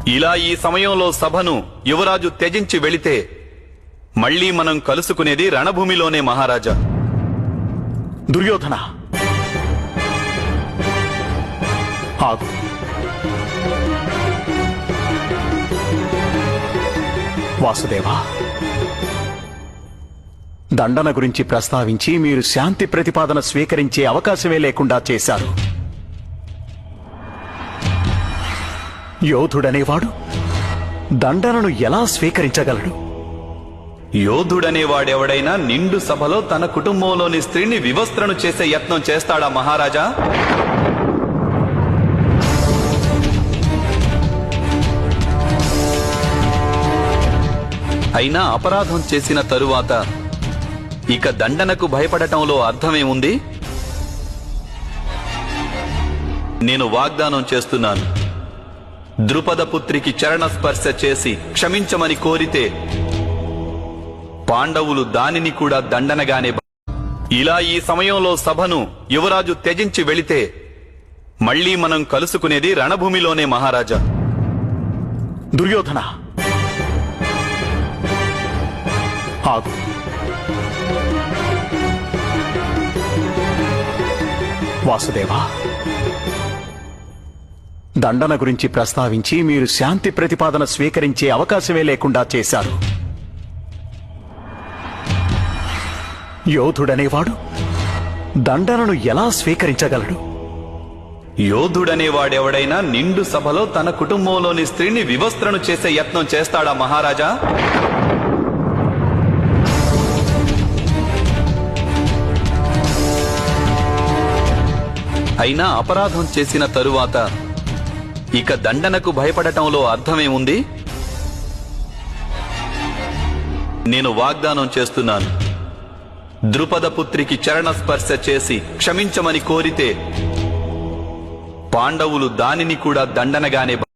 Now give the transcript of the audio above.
ఇలా ఈ సమయంలో సభను యువరాజు త్యజించి వెళితే మళ్లీ మనం కలుసుకునేది రణభూమిలోనే మహారాజా. దుర్యోధన, ఆగు. వాసుదేవా, దండన గురించి ప్రస్తావించి మీరు శాంతి ప్రతిపాదన స్వీకరించే అవకాశమే లేకుండా చేశారు. యోధుడనేవాడు దండనను ఎలా స్వీకరించగలడు? యోధుడనేవాడెవడైనా నిండు సభలో తన కుటుంబంలోని స్త్రీని వివస్త్రను చేసే యత్నం చేస్తాడా మహారాజా? అయినా అపరాధం చేసిన తరువాత ఇక దండనకు భయపడటంలో అర్థమేముంది? నేను వాగ్దానం చేస్తున్నాను, ద్రుపద పుత్రికి చరణస్పర్శ చేసి క్షమించమని కోరితే పాండవులు దానిని కూడా దండనగానే. ఇలా ఈ సమయంలో సభను యువరాజు త్యజించి వెళితే మళ్లీ మనం కలుసుకునేది రణభూమిలోనే మహారాజా. దుర్యోధన, ఆగు. వాసుదేవా, దండన గురించి ప్రస్తావించి మీరు శాంతి ప్రతిపాదన స్వీకరించే అవకాశమే లేకుండా చేశారు. యోధుడనేవాడు దండనను ఎలా స్వీకరించగలడు? యోధుడనేవాడెవడైనా నిండు సభలో తన కుటుంబంలోని స్త్రీని వివస్త్రను చేసే యత్నం చేస్తాడా మహారాజా? అయినా అపరాధం చేసిన తరువాత ఇక దండనకు భయపడటంలో అర్థమేముంది? నేను వాగ్దానం చేస్తున్నాను, ద్రుపద పుత్రికి చరణస్పర్శ చేసి క్షమించమని కోరితే పాండవులు దానిని కూడా దండనగానే